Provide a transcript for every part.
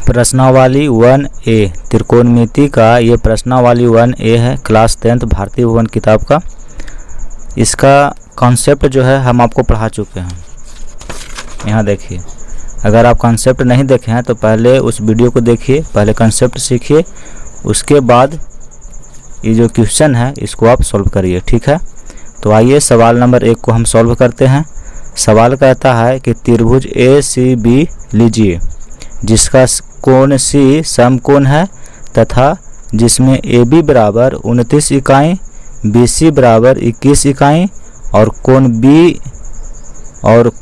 प्रश्नावली 1A त्रिकोणमिति का ये प्रश्नावली 1A है, क्लास 10th भारतीय भवन किताब का। इसका कॉन्सेप्ट जो है हम आपको पढ़ा चुके हैं। यहाँ देखिए, अगर आप कॉन्सेप्ट नहीं देखे हैं तो पहले उस वीडियो को देखिए, पहले कॉन्सेप्ट सीखिए, उसके बाद ये जो क्वेश्चन है इसको आप सॉल्व करिए, ठीक है। तो आइए सवाल नंबर 1 को हम सॉल्व करते हैं। सवाल कहता है कि त्रिभुज ACB लीजिए जिसका कोण C समकोण है तथा जिसमें AB बराबर 29 इकाई, BC बराबर 21 इकाई और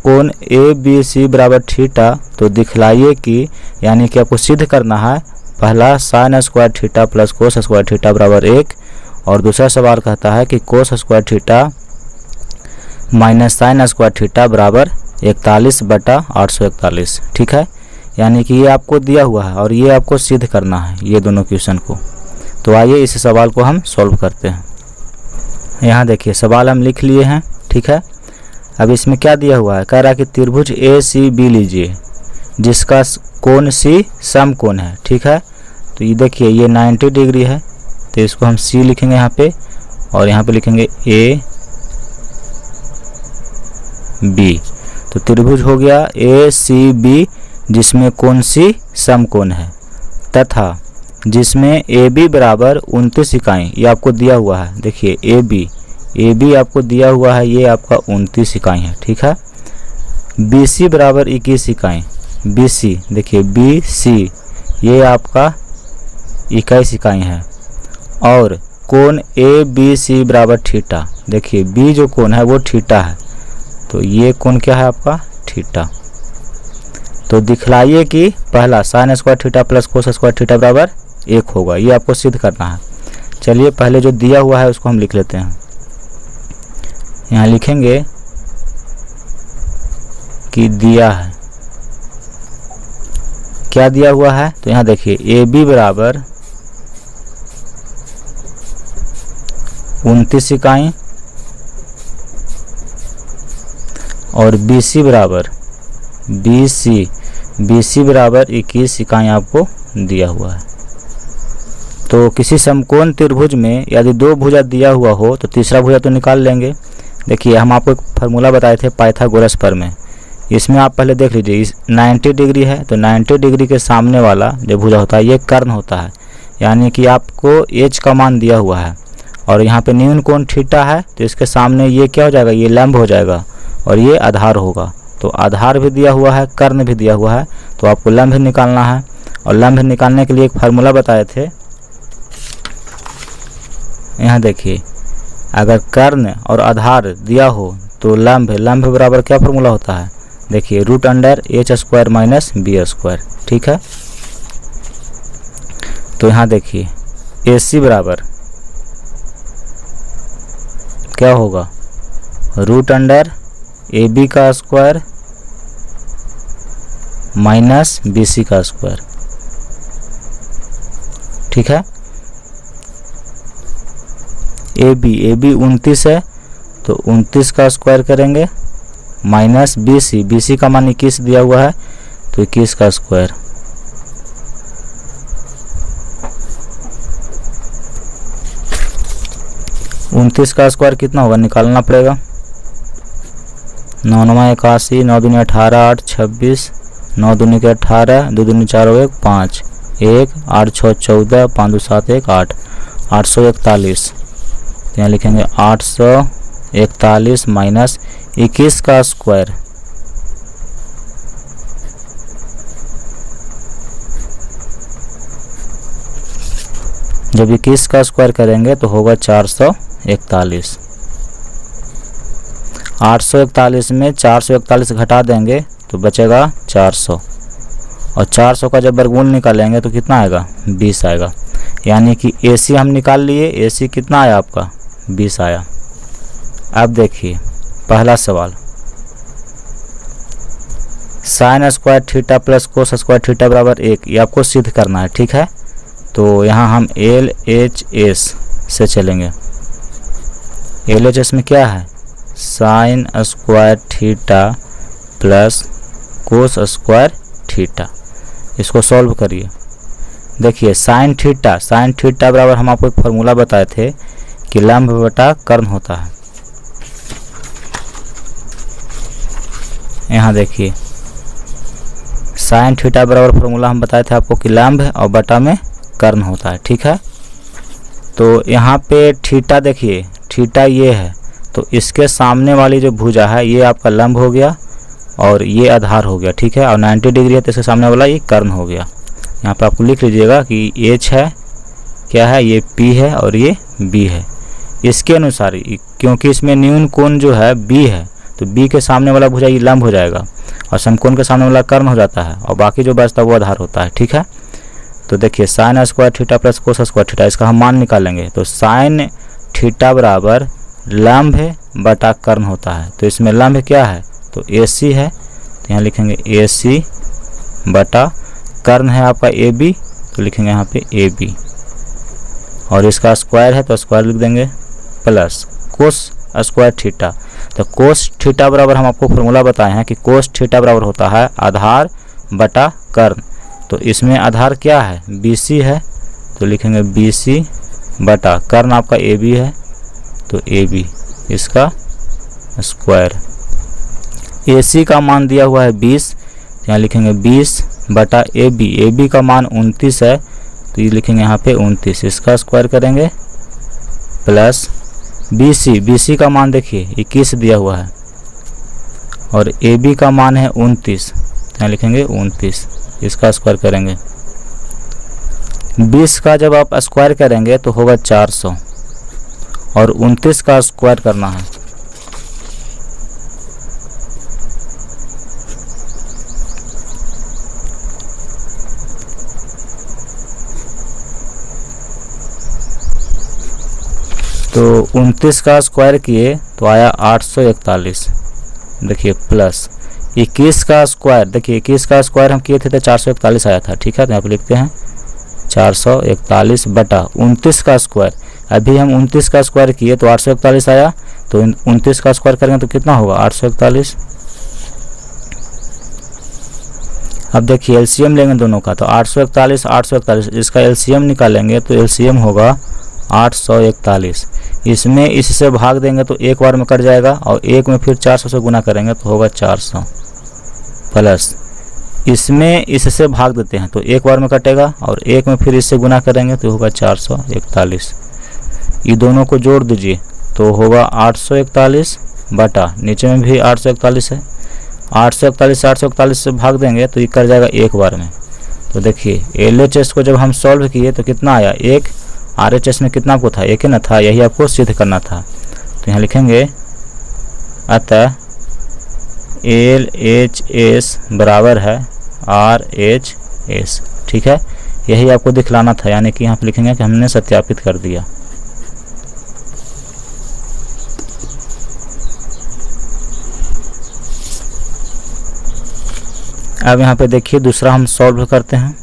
कोण ABC बराबर थीटा। तो दिखलाइए कि, यानी कि आपको सिद्ध करना है, पहला sine square theta plus cos square theta बराबर 1 और दूसरा सवाल कहता है कि cos square theta minus sine square theta बराबर 41/841, ठीक है। यानी कि ये आपको दिया हुआ है और ये आपको सिद्ध करना है, ये दोनों क्वेश्चन को। तो आइए इस सवाल को हम सॉल्व करते हैं। यहाँ देखिए सवाल हम लिख लिए हैं, ठीक है। अब इसमें क्या दिया हुआ है, कह रहा है कि त्रिभुज ACB लीजिए जिसका कोण C समकोण है, ठीक है। तो ये देखिए ये 90 डिग्री है, तो इसको हम C लिखेंगे यहाँ पे और यहाँ पे लिखेंगे AB। तो त्रिभुज हो गया ACB जिसमें कोण C समकोण है तथा जिसमें AB बराबर 29 इकाई, ये आपको दिया हुआ है। देखिए AB आपको दिया हुआ है, ये आपका 29 इकाई है, ठीक है। BC बराबर 21 इकाई, BC देखिए BC ये आपका 21 इकाई है और कोण ABC बराबर थीटा। देखिए B जो कोण है वो थीटा है, तो ये कोण क्या है आपका थीटा। तो दिखलाइए कि पहला sine square theta plus cos square theta बराबर 1 होगा, ये आपको सिद्ध करना है। चलिए पहले जो दिया हुआ है उसको हम लिख लेते हैं। यहाँ लिखेंगे कि दिया है, क्या दिया हुआ है, तो यहाँ देखिए AB बराबर 29 इकाई और BC बराबर BC बराबर 21 इकाई आपको दिया हुआ है। तो किसी समकोण त्रिभुज में यदि 2 भुजा दिया हुआ हो तो तीसरा भुजा तो निकाल लेंगे। देखिए हम आपको एक फार्मूला बताए थे पाइथागोरस पर में, इसमें आप पहले देख लीजिए 90 डिग्री है, तो 90 डिग्री के सामने वाला जो भुजा होता है ये कर्ण होता है, यानी कि आपको H का मान दिया हुआ है और यहाँ पे न्यून कोण थीटा है, तो इसके सामने ये क्या हो जाएगा, ये लंब हो जाएगा और ये आधार होगा। तो आधार भी दिया हुआ है, कर्ण भी दिया हुआ है, तो आपको लंब निकालना है और लंब निकालने के लिए एक फार्मूला बताए थे। यहाँ देखिए अगर कर्ण और आधार दिया हो तो लंब बराबर क्या फार्मूला होता है, देखिए √h² माइनस b², ठीक है। तो यहाँ देखिए AC बराबर क्या होगा, √AB का स्क्वायर माइनस BC का स्क्वायर, ठीक है। AB 29 है, तो 29 का स्क्वायर करेंगे माइनस BC का मान 21 दिया हुआ है, तो 21 का स्क्वायर। उनतीस का स्क्वायर कितना होगा, निकालना पड़ेगा। 9 9 81, 9 दूनी 18, 8 26, 9 दूनी के 18, 2 दूनी 4 हो 5, 1 8 6 14, 5 2 7 1 8, 841। यहाँ लिखेंगे 841 माइनस 21 का स्क्वायर, जब 21 का स्क्वायर करेंगे तो होगा 441। 841 में 441 घटा देंगे तो बचेगा 400 और 400 का जब वर्गमूल निकालेंगे तो कितना आएगा, 20 आएगा। यानी कि AC हम निकाल लिए, AC कितना आया आपका 20 आया। अब देखिए पहला सवाल, sine square theta plus cos square theta बराबर 1, ये आपको सिद्ध करना है, ठीक है। तो यहाँ हम LHS से चलेंगे। LHS में क्या है, sine square theta plus cos square theta. इसको सॉल्व करिए। देखिए साइन थीटा बराबर हम आपको एक फॉर्मूला बताए थे कि लंब बटा कर्ण होता है। यहाँ देखिए साइन थीटा बराबर फॉर्मूला हम बताए थे आपको कि लंब और बटा में कर्ण होता है। ठीक है, तो यहाँ पे थीटा देखिए, थीटा ये है, तो इसके सामने वाली जो भुजा है ये आपका लंब हो गया और ये आधार हो गया। ठीक है, और 90 डिग्री है तो इसके सामने वाला ये कर्ण हो गया। यहाँ पे आपको लिख लीजिएगा कि एच है, क्या है, ये पी है और ये बी है। इसके अनुसार क्योंकि इसमें न्यून कोण जो है बी है, तो बी के सामने वाला भुजा ये लंब हो जाएगा और समकोण के सामने वाला कर्ण हो जाता है और बाकी जो बचता है वो आधार होता है। ठीक है, तो देखिए sine square theta plus cos square theta, इसका हम मान निकालेंगे। तो साइन थीटा बराबर लंब बटा कर्ण होता है। तो इसमें लंब क्या है, तो ए सी है, तो यहाँ लिखेंगे ए सी बटा कर्ण है आपका ए बी, तो लिखेंगे यहाँ पे ए बी, और इसका स्क्वायर है तो स्क्वायर लिख देंगे, प्लस कोस स्क्वायर थीटा। तो कोस थीटा बराबर हम आपको फॉर्मूला बताए हैं कि कोस थीटा बराबर होता है आधार बटा कर्ण। तो इसमें आधार क्या है, बी सी है, तो लिखेंगे बी सी बटा कर्ण आपका ए बी है, तो ए बी, इसका स्क्वायर। ए सी का मान दिया हुआ है 20, यहाँ लिखेंगे 20 बटा ए बी का मान 29 है, तो ये लिखेंगे यहाँ पे 29, इसका स्क्वायर करेंगे, प्लस बी सी का मान देखिए 21 दिया हुआ है और ए बी का मान है 29, तो यहाँ लिखेंगे 29, इसका स्क्वायर करेंगे। 20 का जब आप स्क्वायर करेंगे तो होगा 400 और 29 का स्क्वायर करना है। तो 29 का स्क्वायर किए तो आया 841, देखिए, प्लस 21 का स्क्वायर, देखिए 21 का स्क्वायर हम किए थे तो 441 आया था। ठीक है, तो यहाँ पे लिखते हैं 441 बटा 29 का स्क्वायर। अभी हम 29 का स्क्वायर किए तो 841 आया, तो 29 का स्क्वायर करेंगे तो कितना होगा 841। अब देखिए एलसीएम लेंगे दोनों का, तो 841 इसका एलसीएम निकालेंगे तो एलसीएम होगा 841। इसमें इससे भाग देंगे तो एक बार में कट जाएगा और एक में फिर 400 से गुना करेंगे तो होगा 400, प्लस इसमें इससे भाग देते हैं तो एक बार में कटेगा और एक में फिर इससे गुना करेंगे तो होगा 441। ये दोनों को जोड़ दीजिए तो होगा 841 बटा, नीचे में भी 841 है, 841 से भाग देंगे तो ये कर जाएगा एक बार में। तो देखिए LHS को जब हम सॉल्व किए तो कितना आया, एक, RHS में कितना आपको था, एक ही ना था, यही आपको सिद्ध करना था। तो यहाँ लिखेंगे अतः LHS बराबर है RHS। ठीक है, यही आपको दिखलाना था, यानी कि यहाँ पे लिखेंगे कि हमने सत्यापित कर दिया। अब यहाँ पे देखिए दूसरा हम सॉल्व करते हैं।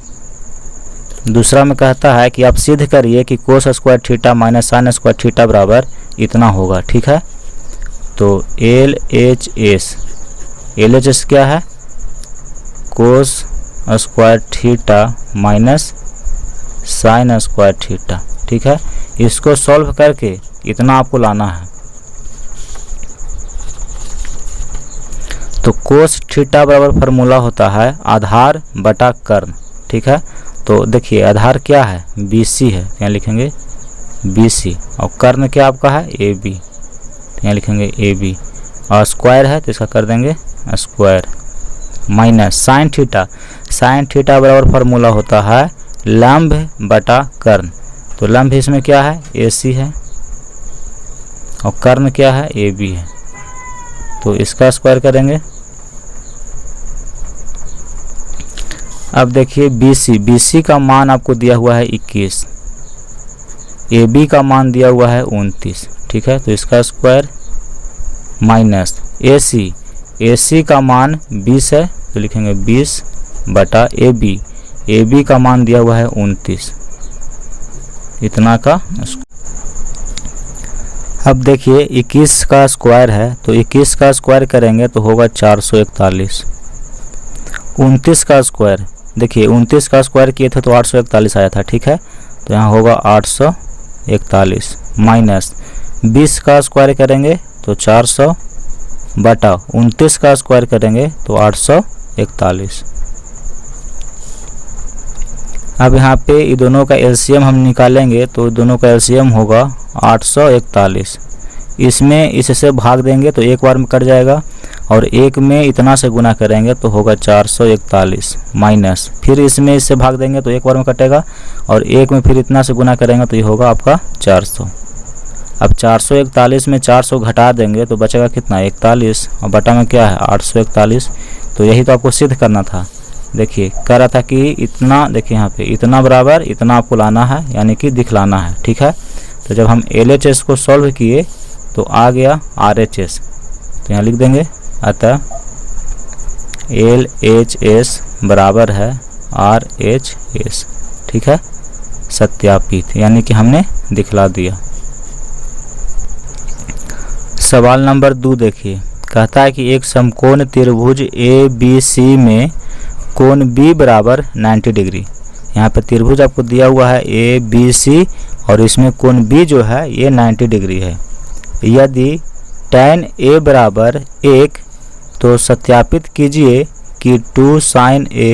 दूसरा में कहता है कि आप सिद्ध करिए कि cos square theta minus sine square theta बराबर इतना होगा। ठीक है, तो LHS क्या है, cos square theta minus sine square theta. ठीक है, इसको सॉल्व करके इतना आपको लाना है। तो कोस थीटा बराबर फार्मूला होता है आधार बटा कर्ण। ठीक है, तो देखिए आधार क्या है, BC है, यहाँ लिखेंगे BC, और कर्ण क्या आपका है AB, तो यहाँ लिखेंगे AB, और स्क्वायर है तो इसका कर देंगे स्क्वायर, माइनस साइन थीटा बराबर फार्मूला होता है लंब बटा कर्ण। तो लंब इसमें क्या है, AC है, और कर्ण क्या है, AB है, तो इसका स्क्वायर करेंगे। अब देखिए BC का मान आपको दिया हुआ है 21, AB का मान दिया हुआ है 29। ठीक है, तो इसका स्क्वायर माइनस AC का मान 20 है, तो लिखेंगे 20 बटा AB का मान दिया हुआ है 29, इतना का। अब देखिए 21 का स्क्वायर है, तो 21 का स्क्वायर करेंगे तो होगा 441। 29 का स्क्वायर, देखिए 29 का स्क्वायर किए थे तो 841 आया था, ठीक है। तो यहाँ होगा 841 माइनस 20 का स्क्वायर करेंगे तो 400 बटा 29 का स्क्वायर करेंगे तो 841। अब यहाँ पे ये दोनों का एलसीएम हम निकालेंगे तो दोनों का एलसीएम होगा 841। इसमें इससे भाग देंगे तो एक बार में कट जाएगा और एक में इतना से गुना करेंगे तो होगा 441 माइनस फिर इसमें इससे भाग देंगे तो एक बार में कटेगा और एक में फिर इतना से गुना करेंगे तो ये होगा आपका 400। अब 441 में 400 घटा देंगे तो बचेगा कितना 41 और बटा में क्या है 841। तो यही तो आपको सिद्ध करना था। देखिए कह रहा था कि इतना, देखिए यहाँ पे इतना बराबर इतना आपको लाना है यानी कि दिखलाना है, ठीक है। तो जब हम LHS को सॉल्व किए तो आ गया RHS, तो यहाँ लिख देंगे अतः LHS बराबर है RHS, ठीक है, सत्यापित यानी कि हमने दिखला दिया। सवाल नंबर 2 देखिए, कहता है कि एक समकोण त्रिभुज ABC में कोण B बराबर 90 डिग्री। यहाँ पे त्रिभुज आपको दिया हुआ है ABC और इसमें कोण B जो है ये 90 डिग्री है। यदि tan A बराबर 1 तो सत्यापित कीजिए कि 2 sin A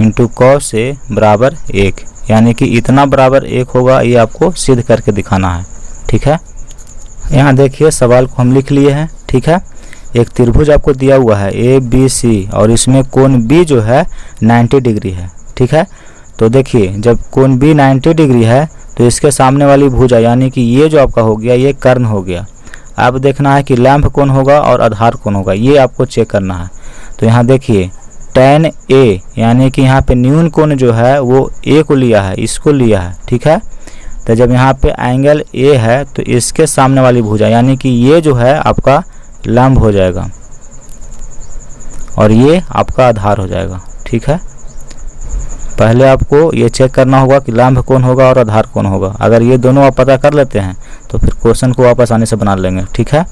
into cos A बराबर 1, यानी कि इतना बराबर 1 होगा, ये आपको सिद्ध करके दिखाना है, ठीक है। यहाँ देखिए सवाल को हम लिख लिए हैं, ठीक है। एक त्रिभुज आपको दिया हुआ है ABC और इसमें कोण B जो है 90 डिग्री है, ठीक है। तो देखिए जब कोण B 90 डिग्री है तो इसके सामने वाली भुजा यानी कि ये जो आपका हो गया ये कर्ण हो गया। अब देखना है कि लंब कौन होगा और आधार कौन होगा, ये आपको चेक करना है। तो यहाँ देखिए tan A यानी कि यहाँ पे न्यून कोण जो है वो A को लिया है, इसको लिया है, ठीक है। तो जब यहाँ पे एंगल A है तो इसके सामने वाली भुजा यानी कि ये जो है आपका लंब हो जाएगा और ये आपका आधार हो जाएगा, ठीक है। पहले आपको ये चेक करना होगा कि लंब कौन होगा और आधार कौन होगा। अगर ये दोनों आप पता कर लेते हैं तो फिर क्वेश्चन को आप आसानी से बना लेंगे, ठीक है।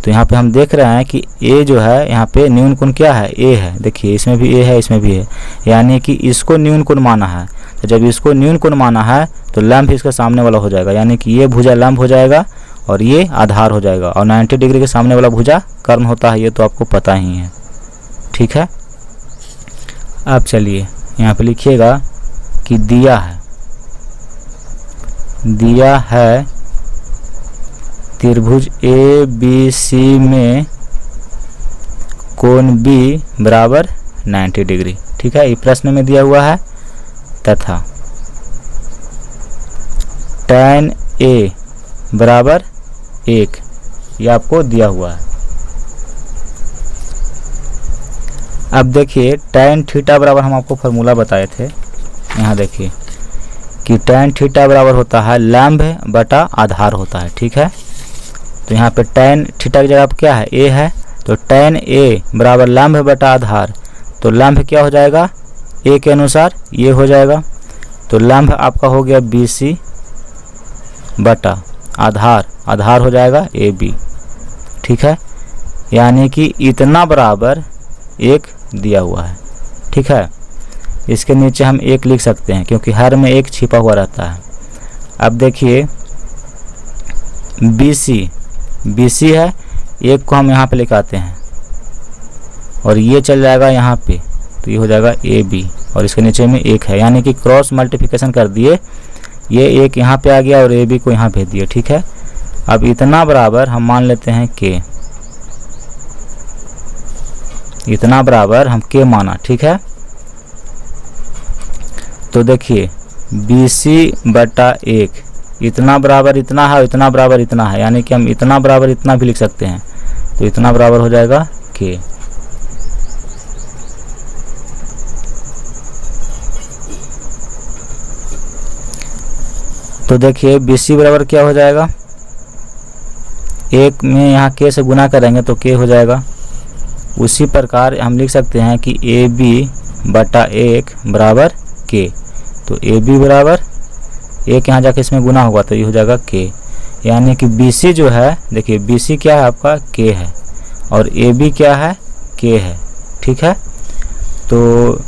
तो यहाँ पे हम देख रहे हैं कि A जो है यहाँ पे न्यून कोण क्या है A है, देखिए इसमें भी A है इसमें भी है, यानी कि इसको न्यून कोण माना है। तो जब इसको न्यून कोण माना है तो लंब इसका सामने वाला हो जाएगा, यानी कि ये भुजा लंब हो जाएगा और ये आधार हो जाएगा और 90 डिग्री के सामने वाला भुजा कर्ण होता है, ये तो आपको पता ही है, ठीक है। अब चलिए यहाँ पे लिखिएगा कि दिया है त्रिभुज ABC में कोण B बराबर 90 डिग्री, ठीक है, ये प्रश्न में दिया हुआ है। तथा tan A बराबर 1 ये आपको दिया हुआ है। अब देखिए tan थीटा बराबर हम आपको फॉर्मूला बताए थे, यहाँ देखिए कि tan थीटा बराबर होता है लंब बटा आधार होता है, ठीक है। तो यहाँ पे tan थीटा की जगह पर क्या है A है, तो tan A बराबर लंब बटा आधार, तो लंब क्या हो जाएगा A के अनुसार ये हो जाएगा। तो लंब आपका हो गया BC बटा आधार हो जाएगा AB, ठीक है, यानी कि इतना बराबर 1 दिया हुआ है, ठीक है। इसके नीचे हम 1 लिख सकते हैं क्योंकि हर में 1 छिपा हुआ रहता है। अब देखिए BC है, 1 को हम यहाँ पे लिखाते हैं और ये चल जाएगा यहाँ पे, तो ये हो जाएगा AB और इसके नीचे में 1 है, यानी कि क्रॉस मल्टीप्लिकेशन कर दिए, ये 1 यहाँ पे आ गया और AB को यहाँ भेज दिए, ठीक है। अब इतना बराबर हम मान लेते हैं K, इतना बराबर हम K माना, ठीक है। तो देखिए BC बटा 1 इतना बराबर इतना है, इतना बराबर इतना है, यानी कि हम इतना बराबर इतना भी लिख सकते हैं, तो इतना बराबर हो जाएगा K। तो देखिए BC बराबर क्या हो जाएगा, 1 में यहाँ K से गुना करेंगे तो K हो जाएगा। उसी प्रकार हम लिख सकते हैं कि AB बटा 1 बराबर K, तो AB बराबर 1 यहाँ जाके इसमें गुना होगा तो ये हो जाएगा K, यानी कि BC जो है, देखिए BC क्या है आपका K है और AB क्या है K है, ठीक है। तो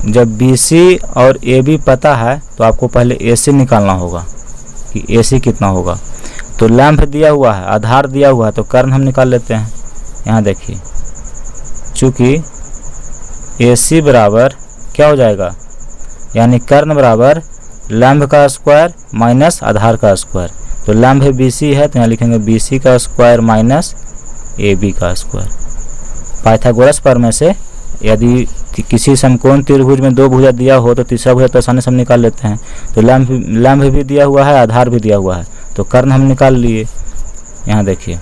जब BC और AB पता है तो आपको पहले AC निकालना होगा कि AC कितना होगा। तो लंब दिया हुआ है, आधार दिया हुआ है, तो कर्ण हम निकाल लेते हैं। यहाँ देखिए, चूँकि AC बराबर क्या हो जाएगा, यानी कर्ण बराबर लंब का स्क्वायर माइनस आधार का स्क्वायर। तो लंब है BC है, तो यहाँ लिखेंगे BC का स्क्वायर माइनस AB का स्क्वायर। पाइथागोरस प्रमेय से यदि किसी समकोण त्रिभुज में दो भुजा दिया हो तो तीसरा भुजा तो आसानी से हम निकाल लेते हैं। तो लंब भी दिया हुआ है, आधार भी दिया हुआ है, तो कर्ण हम निकाल लिए। यहाँ देखिए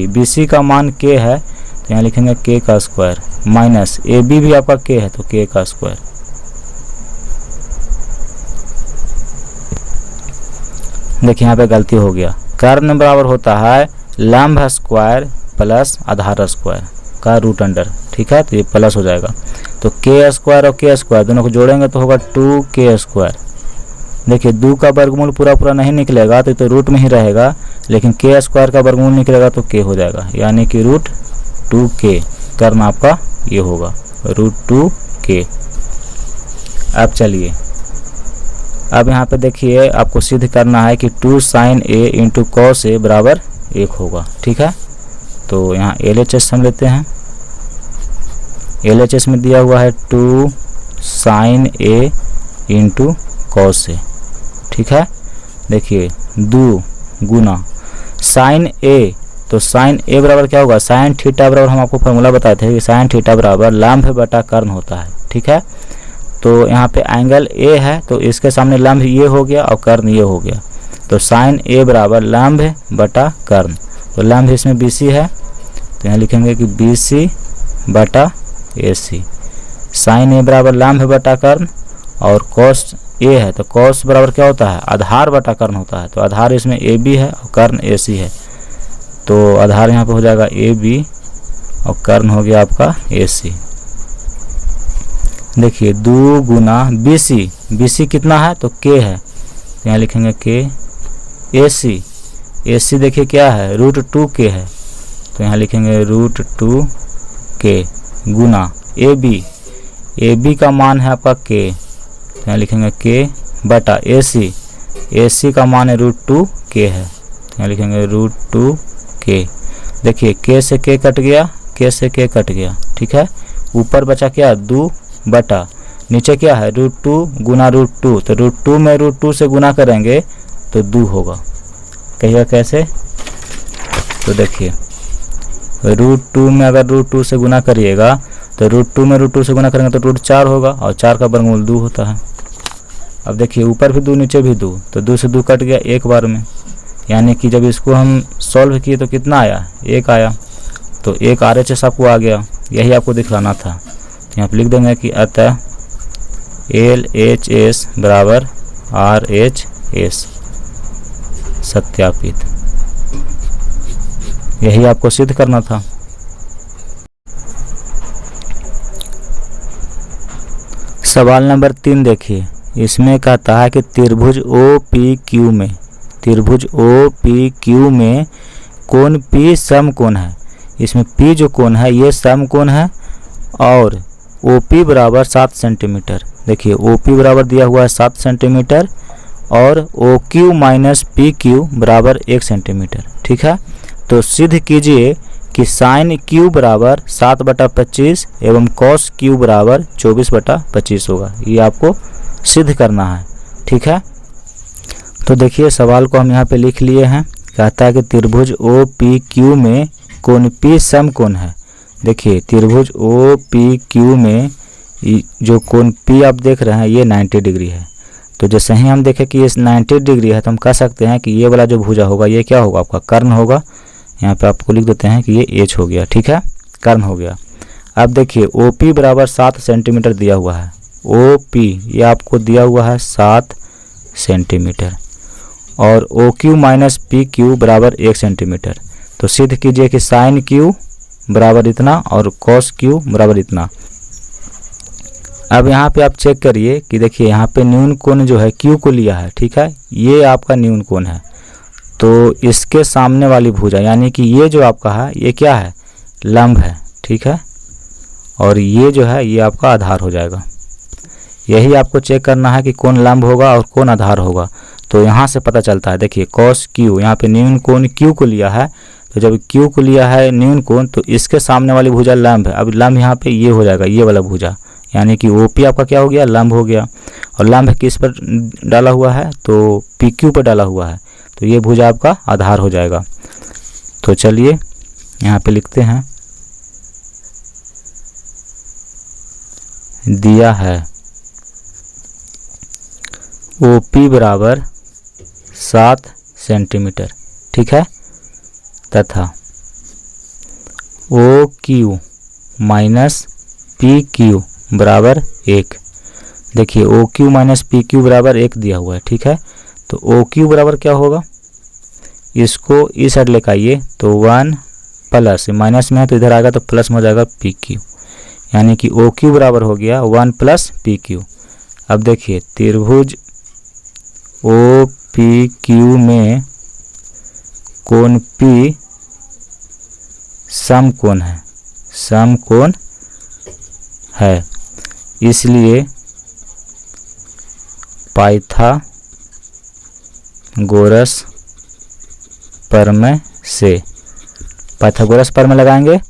BC का मान K है, तो यहाँ लिखेंगे K का स्क्वायर माइनस AB भी आपका K है, तो K का स्क्वायर। देखिए यहाँ पे गलती हो गया, कर्ण बराबर होता है लंब स्क्वायर प्लस आधार स्क्वायर का रूट अंडर, ठीक है। तो ये प्लस हो जाएगा, तो K स्क्वायर और K स्क्वायर दोनों को जोड़ेंगे तो होगा 2K स्क्वायर। देखिए 2 का वर्गमूल पूरा नहीं निकलेगा तो रूट में ही रहेगा, लेकिन K स्क्वायर का वर्गमूल निकलेगा तो K हो जाएगा, यानी कि रूट 2K। कर्ण आपका ये होगा रूट 2K। अब चलिए, अब यहाँ पे देखिए आपको सिद्ध करना है कि 2 sin A into cos A बराबर 1 होगा, ठीक है। तो यहाँ LHS हम लेते हैं। LHS में दिया हुआ है 2 sin A into cos A, ठीक है। देखिए 2 गुना sin A, तो sin A बराबर क्या होगा, sin थीटा बराबर हम आपको फॉर्मूला बताए थे कि sin थीटा बराबर लंब बटा कर्ण होता है, ठीक है। तो यहाँ पे एंगल A है, तो इसके सामने लंब ये हो गया और कर्ण ये हो गया, तो sin A बराबर लंब बटा कर्ण। तो लंब इसमें BC है, तो यहाँ लिखेंगे कि BC बटा AC। sin A बराबर लंब बटा कर्ण, और cos A है, तो cos बराबर क्या होता है, आधार बटा कर्ण होता है। तो आधार इसमें AB है और कर्ण AC है, तो आधार यहाँ पे हो जाएगा AB और कर्ण हो गया आपका AC। देखिए 2 गुना BC कितना है, तो K है, तो यहाँ लिखेंगे K। AC देखिए क्या है, रूट 2K है, तो यहाँ लिखेंगे रूट 2K गुना AB का मान है आपका K, तो यहाँ लिखेंगे K बटा AC का मान है रूट 2K है, तो यहाँ लिखेंगे रूट 2K। देखिए K से K कट गया, K से K कट गया, ठीक है। ऊपर बचा क्या, 2 बटा नीचे क्या है, रूट 2 गुना रूट 2, तो रूट 2 में रूट 2 से गुना करेंगे तो 2 होगा। कहिएगा कैसे, तो देखिए रूट 2 में अगर रूट 2 से गुना करिएगा तो रूट 2 में रूट 2 से गुना करेंगे तो रूट 4 होगा, और 4 का वर्गमूल 2 होता है। अब देखिए ऊपर भी 2 नीचे भी 2, तो 2 से 2 कट गया एक बार में, यानी कि जब इसको हम सॉल्व किए तो कितना आया, 1 आया, तो 1 RHS आपको आ गया, यही आपको दिखलाना था। यहाँ पे लिख देंगे कि अतः LHS बराबर RHS सत्यापित, यही आपको सिद्ध करना था। सवाल नंबर 3 देखिए, इसमें कहता है कि त्रिभुज OPQ में कोण P समकोण है। इसमें P जो कोण है ये समकोण है, और OP बराबर 7 सेंटीमीटर। देखिए OP बराबर दिया हुआ है 7 सेंटीमीटर, और OQ माइनस PQ बराबर 1 सेंटीमीटर, ठीक है। तो सिद्ध कीजिए कि साइन Q बराबर 7/25 एवं cos Q बराबर 24/25 होगा। ये आपको सिद्ध करना है, ठीक है। तो देखिए सवाल को हम यहाँ पे लिख लिए हैं। कहता है कि त्रिभुज OPQ में कोण P समकोण है। देखिए त्रिभुज OPQ में जो कोण P आप देख रहे हैं ये 90 डिग्री है। तो जैसे ही हम देखें कि ये 90 डिग्री है तो हम कह सकते हैं कि ये वाला जो भुजा होगा ये क्या होगा, आपका कर्ण होगा। यहाँ पे आपको लिख देते हैं कि ये H हो गया, ठीक है, कर्ण हो गया। अब देखिए OP बराबर 7 सेंटीमीटर दिया हुआ है। OP ये आपको दिया हुआ है 7 सेंटीमीटर, और OQ माइनस PQ बराबर 1 सेंटीमीटर। तो सिद्ध कीजिए कि साइन Q बराबर इतना और cos Q बराबर इतना। अब यहाँ पे आप चेक करिए कि देखिए यहाँ पे न्यून कोण जो है Q को लिया है, ठीक है, ये आपका न्यून कोण है। तो इसके सामने वाली भुजा यानी कि ये जो आपका है ये क्या है, लंब है, ठीक है। और ये जो है ये आपका आधार हो जाएगा। यही आपको चेक करना है कि कौन लंब होगा और कौन आधार होगा। तो यहाँ से पता चलता है, देखिए cos q, यहाँ पे न्यून कोण q को लिया है, तो जब q को लिया है न्यून कोण तो इसके सामने वाली भुजा लंब है। अब लंब यहाँ पे ये हो जाएगा, ये वाला भुजा, यानी कि OP आपका क्या हो गया, लंब हो गया। और लंब किस पर डाला हुआ है, तो PQ पर डाला हुआ है, तो ये भुजा आपका आधार हो जाएगा। तो चलिए यहाँ पे लिखते हैं, दिया है OP बराबर 7 सेंटीमीटर, ठीक है, तथा OQ माइनस PQ बराबर 1। देखिए OQ माइनस PQ बराबर 1 दिया हुआ है, ठीक है। तो OQ बराबर क्या होगा, इसको इस साइड लेकर आइए, तो 1 प्लस, माइनस में है तो इधर आएगा तो प्लस में हो जाएगा PQ, यानी कि OQ बराबर हो गया 1 प्लस PQ। अब देखिए त्रिभुज OPQ में कोण P समकोण है, समकोण है, इसलिए पाइथागोरस प्रमेय से, पाइथागोरस प्रमेय लगाएंगे,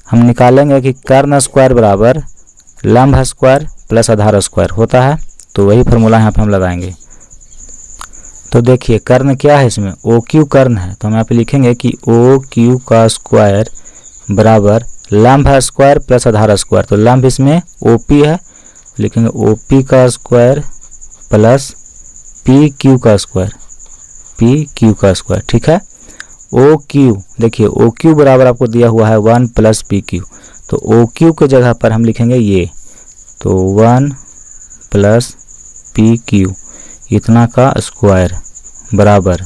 हम निकालेंगे कि कर्ण स्क्वायर बराबर लंब स्क्वायर प्लस आधार स्क्वायर होता है। तो वही फार्मूला यहाँ पे हम लगाएंगे। तो देखिए कर्ण क्या है, इसमें OQ कर्ण है, तो हम यहाँ पे लिखेंगे कि OQ का स्क्वायर बराबर लंब स्क्वायर प्लस आधार स्क्वायर। तो लंब इसमें OP है, लिखेंगे OP का स्क्वायर प्लस PQ का स्क्वायर, PQ का स्क्वायर, ठीक है। OQ, देखिए OQ बराबर आपको दिया हुआ है 1 प्लस PQ, तो OQ के जगह पर हम लिखेंगे ये, तो 1 प्लस PQ इतना का स्क्वायर बराबर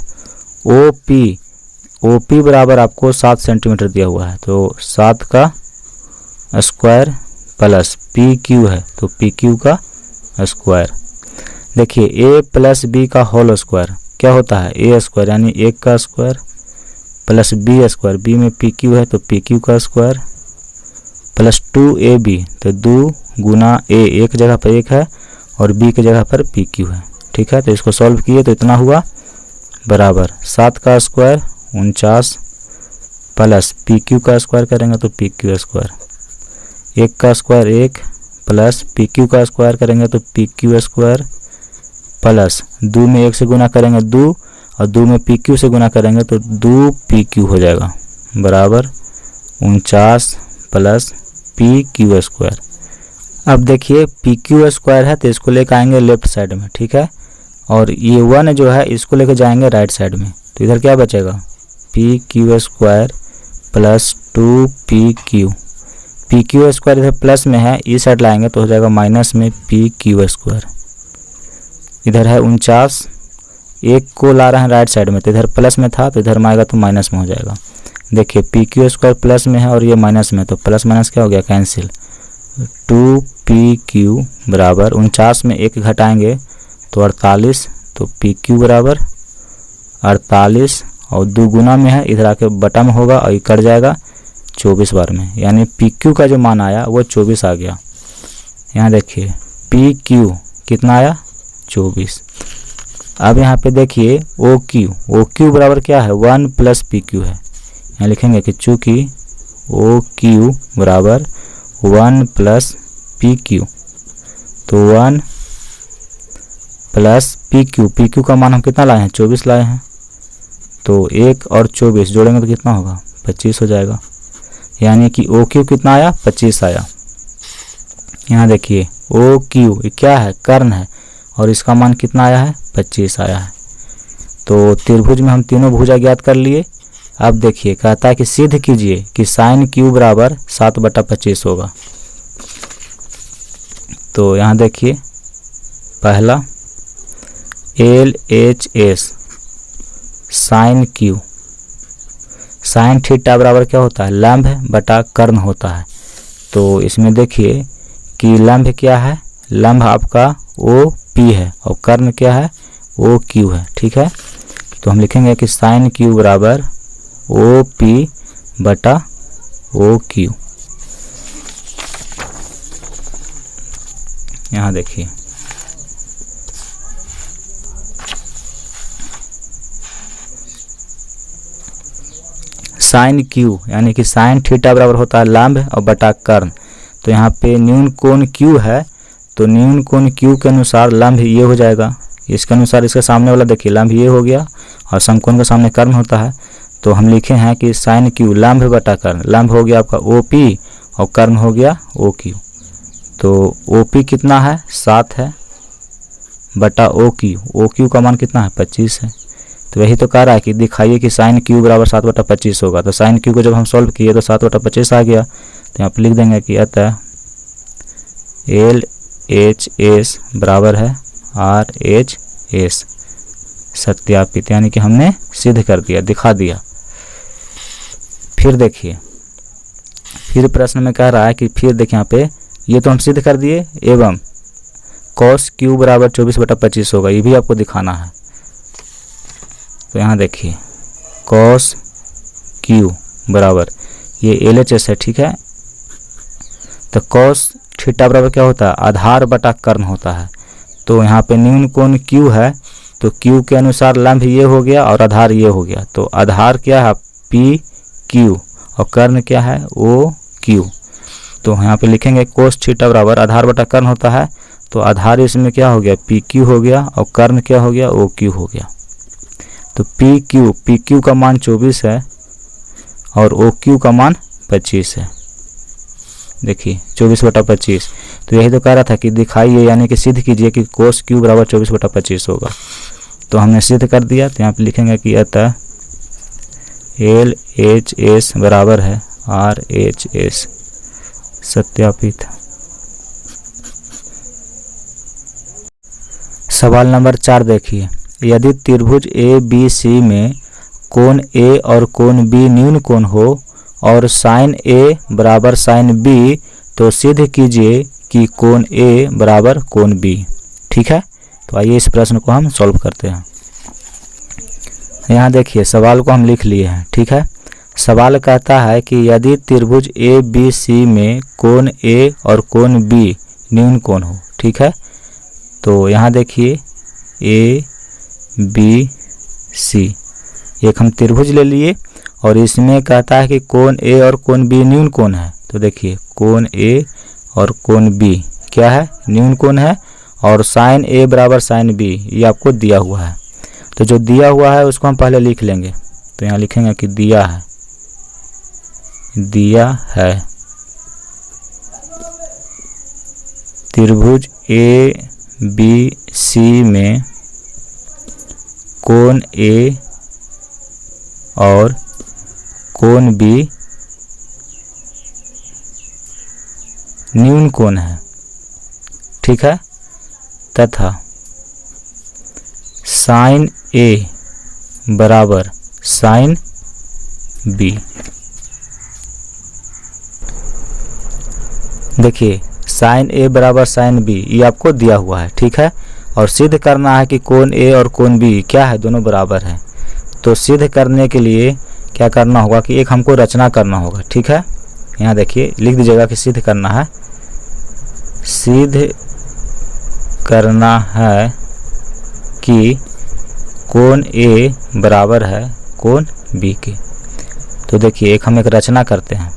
OP बराबर आपको 7 सेंटीमीटर दिया हुआ है, तो 7 का स्क्वायर प्लस PQ है, तो PQ का स्क्वायर। देखिए A प्लस B का होल स्क्वायर क्या होता है, A स्क्वायर, यानी 1 का square plus B square, B में PQ है तो PQ का स्क्वायर प्लस 2AB, तो 2 गुना A, एक जगह पर 1 है और B की जगह पर PQ है, ठीक है। तो इसको सॉल्व किए तो इतना हुआ बराबर 7 का स्क्वायर 49 प्लस PQ का स्क्वायर करेंगे तो PQ स्क्वायर, 1 का स्क्वायर 1 प्लस PQ का स्क्वायर करेंगे तो PQ स्क्वायर प्लस 2 में 1 से गुना करेंगे 2 और 2 में PQ से गुना करेंगे तो 2PQ हो जाएगा बराबर 49 प्लस PQ स्क्वायर। अब देखिए PQ स्क्वायर है तो इसको लेकर आएंगे लेफ्ट साइड में, ठीक है, और ये 1 जो है इसको लेकर जाएंगे राइट साइड में, तो इधर क्या बचेगा PQ square plus 2PQ, PQ square इधर प्लस में है, इस साइड लाएंगे तो हो जाएगा माइनस में PQ स्क्वायर। इधर है 49, 1 को ला रहे हैं राइट साइड में, तो इधर प्लस में था तो इधर में आएगा तो माइनस में हो जाएगा। देखिए PQ स्क्वायर प्लस में है और ये माइनस में, तो प्लस माइनस क्या हो गया, कैंसिल। 2PQ बराबर 49 में 1 घटाएंगे तो 48, तो PQ बराबर 48 और 2 गुना में है, इधर आके बटा में होगा और ये कट जाएगा 24 बार में, यानी PQ का जो मान आया वो 24 आ गया। यहाँ देखिए PQ कितना आया, 24। अब यहाँ पे देखिए OQ बराबर क्या है, 1 प्लस PQ है, यहाँ लिखेंगे कि चूँकि OQ बराबर 1 प्लस PQ, तो 1 प्लस PQ का मान हम कितना लाए हैं, 24 लाए हैं, तो 1 और 24 जोड़ेंगे तो कितना होगा, 25 हो जाएगा, यानी कि OQ कितना आया, 25 आया। यहाँ देखिए OQ क्या है, कर्ण है, और इसका मान कितना आया है, 25 आया है। तो त्रिभुज में हम तीनों भुजा ज्ञात कर लिए। अब देखिए कहता है कि सिद्ध कीजिए कि साइन Q बराबर 7/25 होगा। तो यहाँ देखिए पहला LHS sine Q, sine theta बराबर क्या होता है, लंब बटा कर्ण होता है। तो इसमें देखिए कि लंब क्या है, लंब आपका OP है और कर्ण क्या है, OQ है, ठीक है। तो हम लिखेंगे कि साइन Q बराबर OP बटा OQ। यहाँ देखिए साइन क्यू यानी कि साइन थीटा बराबर होता है लंब और बटा कर्ण। तो यहाँ पे न्यून कोण क्यू है, तो न्यून कोण क्यू के अनुसार लंब ये हो जाएगा, इसके अनुसार इसके सामने वाला देखिए लंब ये हो गया और समकोण के सामने कर्ण होता है। तो हम लिखे हैं कि साइन क्यू लंब बटा कर्ण, लंब हो गया आपका ओ पी और कर्ण हो गया ओ क्यू। तो ओ पी कितना है 7 है बटा ओ क्यू का मान कितना है 25 है। तो यही तो कह रहा है कि दिखाइए कि साइन क्यू बराबर 7/25 होगा। तो साइन क्यू को जब हम सॉल्व किए तो 7/25 आ गया। तो यहाँ पर लिख देंगे कि अतः LHS बराबर है RHS, सत्यापित, यानी कि हमने सिद्ध कर दिया, दिखा दिया। फिर देखिए, फिर प्रश्न में कह रहा है कि फिर देखिए यहाँ पे ये तो हम सिद्ध कर दिए, एवं cos क्यू बराबर 24/25 होगा, ये भी आपको दिखाना है। तो यहाँ देखिए cos क्यू बराबर ये LHS है, ठीक है। तो cos थीटा बराबर क्या होता है आधार बटा कर्ण होता है। तो यहाँ पे न्यून कोण क्यू है, तो क्यू के अनुसार लंब ये हो गया और आधार ये हो गया। तो आधार क्या है पी क्यू और कर्ण क्या है ओ क्यू। तो यहाँ पे लिखेंगे कोस थीटा बराबर आधार बटा कर्ण होता है। तो आधार इसमें क्या हो गया पी क्यू हो गया और कर्ण क्या हो गया ओ क्यू हो गया। तो पी क्यू का मान 24 है और ओ क्यू का मान 25 है। देखिए 24/25। तो यही तो कह रहा था कि दिखाइए यानी कि सिद्ध कीजिए कि कोस क्यू बराबर 24/25 होगा। तो हमने सिद्ध कर दिया। तो यहाँ पे लिखेंगे कि अतः LHS बराबर है RHS, सत्यापित। सवाल नंबर 4 देखिए, यदि त्रिभुज ABC में कोण A और कोण B न्यून कोण हो और साइन A बराबर साइन B, तो सिद्ध कीजिए कि कोण A बराबर कोण B। ठीक है, तो आइए इस प्रश्न को हम सॉल्व करते हैं। यहाँ देखिए सवाल को हम लिख लिए हैं, ठीक है। सवाल कहता है कि यदि त्रिभुज ABC में कोण A और कोण B न्यून कोण हो, ठीक है। तो यहाँ देखिए ABC एक हम त्रिभुज ले लिए और इसमें कहता है कि कोण A और कोण B न्यून कोण है। तो देखिए कोण A और कोण B क्या है न्यून कोण है और साइन A बराबर साइन B ये आपको दिया हुआ है। तो जो दिया हुआ है उसको हम पहले लिख लेंगे। तो यहाँ लिखेंगे कि दिया है त्रिभुज ABC में कोण A और कोण B न्यून कोण है, ठीक है, तथा साइन A बराबर साइन B। देखिए साइन A बराबर साइन B ये आपको दिया हुआ है, ठीक है। और सिद्ध करना है कि कोण A और कोण B क्या है दोनों बराबर है। तो सिद्ध करने के लिए क्या करना होगा कि एक हमको रचना करना होगा, ठीक है। यहाँ देखिए लिख दीजिएगा कि सिद्ध करना है, सिद्ध करना है कि कोण A बराबर है कोण B के। तो देखिए एक हम एक रचना करते हैं।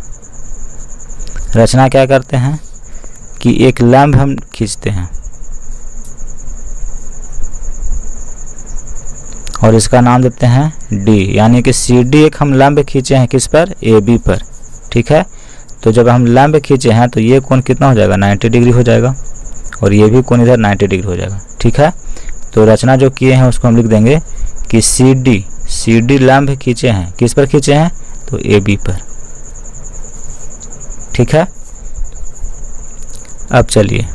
रचना क्या करते हैं कि एक लंब हम खींचते हैं और इसका नाम देते हैं D, यानी कि CD एक हम लंब खींचे हैं किस पर AB पर, ठीक है। तो जब हम लंब खींचे हैं तो ये कोण कितना हो जाएगा 90 डिग्री हो जाएगा और ये भी कोण इधर 90 डिग्री हो जाएगा, ठीक है। तो रचना जो किए हैं उसको हम लिख देंगे कि CD लंब खींचे हैं किस पर खींचे हैं तो AB पर, ठीक है। अब चलिए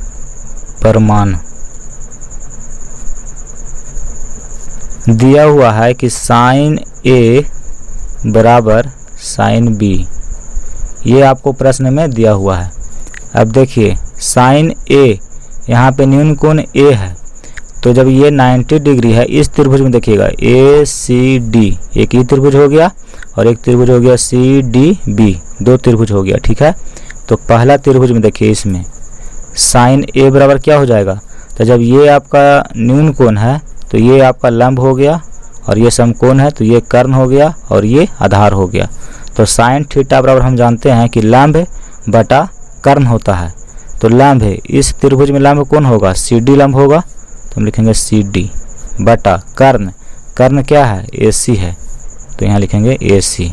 प्रमाण दिया हुआ है कि साइन A बराबर साइन B, ये आपको प्रश्न में दिया हुआ है। अब देखिए साइन A यहाँ पे न्यून कोण A है, तो जब ये 90 डिग्री है इस त्रिभुज में देखिएगा ACD एक ही त्रिभुज हो गया और एक त्रिभुज हो गया CDB, दो त्रिभुज हो गया, ठीक है। तो पहला त्रिभुज में देखिए इसमें साइन ए बराबर क्या हो जाएगा, तो जब ये आपका न्यून कोण है तो ये आपका लंब हो गया और ये समकोण है तो ये कर्ण हो गया और ये आधार हो गया। तो साइन थीटा बराबर हम जानते हैं कि लंब बटा कर्ण होता है। तो लंब है, इस त्रिभुज में लंब कौन होगा, सी डी लंब होगा, तो हम लिखेंगे सी डी बटा कर्ण, कर्ण क्या है, ए सी है, तो यहाँ लिखेंगे ए सी।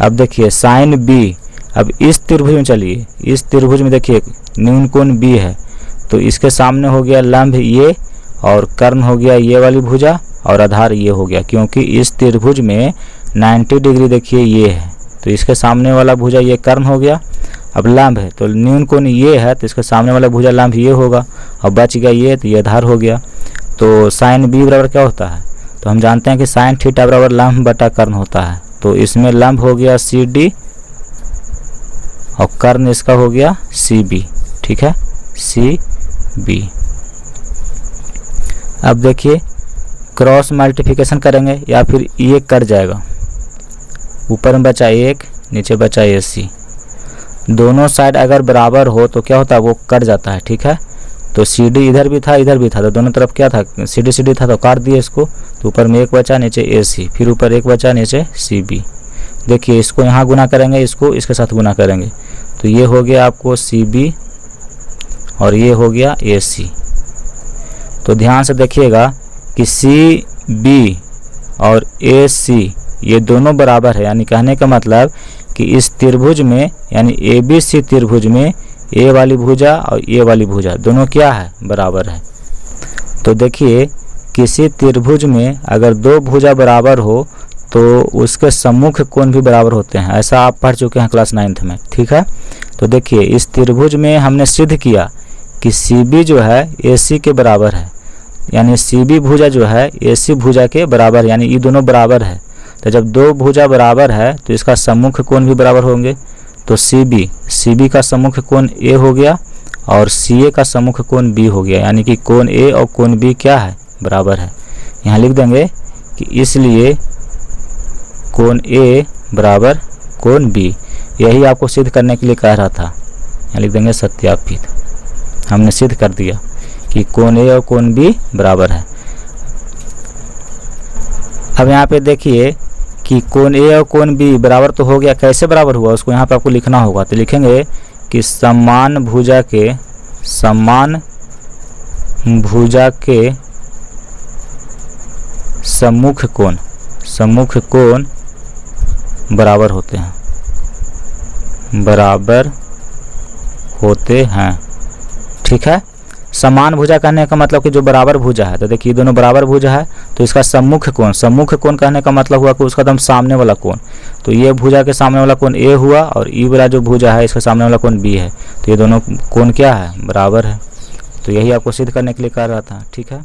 अब देखिए साइन बी, अब इस त्रिभुज में चलिए, इस त्रिभुज में देखिए न्यून कोण बी है तो इसके सामने हो गया लंब ये और कर्ण हो गया ये वाली भुजा और आधार ये हो गया, क्योंकि इस त्रिभुज में 90 डिग्री देखिए ये है तो इसके सामने वाला भुजा ये कर्ण हो गया। अब लंब है तो न्यून कोण ये है तो इसके सामने वाला भुजा लंब ये होगा और बच गया ये तो ये आधार हो गया। तो साइन बी बराबर क्या होता है, तो हम जानते हैं कि साइन थीटा बराबर लंब बटा कर्ण होता है। तो इसमें लंब हो गया सी डी और कर्ण इसका हो गया सी बी, ठीक है, सी बी। अब देखिए क्रॉस मल्टीप्लिकेशन करेंगे या फिर ये कट जाएगा, ऊपर में बचा एक नीचे बचा ए सी, दोनों साइड अगर बराबर हो तो क्या होता है, वो कट जाता है, ठीक है। तो सी डी इधर भी था तो दोनों तरफ क्या था, सी डी था तो काट दिए इसको, तो ऊपर में एक बचा नीचे ए सी, फिर ऊपर एक बचा नीचे सी बी। देखिए इसको यहाँ गुना करेंगे, इसको इसके साथ गुना करेंगे तो ये हो गया आपको सी बी और ये हो गया ए सी। तो ध्यान से देखिएगा कि सी बी और ए सी ये दोनों बराबर है, यानी कहने का मतलब कि इस त्रिभुज में यानी ए बी सी त्रिभुज में ए वाली भुजा और ए वाली भुजा दोनों क्या है, बराबर है। तो देखिए किसी त्रिभुज में अगर दो भुजा बराबर हो तो उसके सम्मुख कोण भी बराबर होते हैं, ऐसा आप पढ़ चुके हैं क्लास 9th में, ठीक है। तो देखिए इस त्रिभुज में हमने सिद्ध किया कि सी बी जो है ए सी के बराबर है, यानी सी बी भुजा जो है ए सी भुजा के बराबर, यानी ये दोनों बराबर है। तो जब दो भुजा बराबर है तो इसका सम्मुख कोण भी बराबर होंगे। तो सी बी का सम्मुख कोण ए हो गया और सी ए का सम्मुख कोण बी हो गया, यानी कि कोण ए और कोण बी क्या है, बराबर है। यहाँ लिख देंगे कि इसलिए कोण ए बराबर कोण बी, यही आपको सिद्ध करने के लिए कह रहा था। यहाँ लिख देंगे सत्यापित, हमने सिद्ध कर दिया कि कोण ए और कोण बी बराबर है। अब यहाँ पे देखिए कि कोण ए और कोण बी बराबर तो हो गया, कैसे बराबर हुआ उसको यहाँ पे आपको लिखना होगा। तो लिखेंगे कि समान भुजा के सम्मुख कोण बराबर होते हैं, ठीक है। समान भुजा कहने का मतलब कि जो बराबर भुजा है, तो देखिए दोनों बराबर भुजा है तो इसका सम्मुख कोण कहने का मतलब हुआ कि उसका एकदम सामने वाला कोण। तो ये भुजा के सामने वाला कोण ए हुआ और ई वाला जो भुजा है इसका सामने वाला कोण बी है, तो ये दोनों कोण क्या है, बराबर है। तो यही आपको सिद्ध करने के लिए कह रहा था, ठीक है।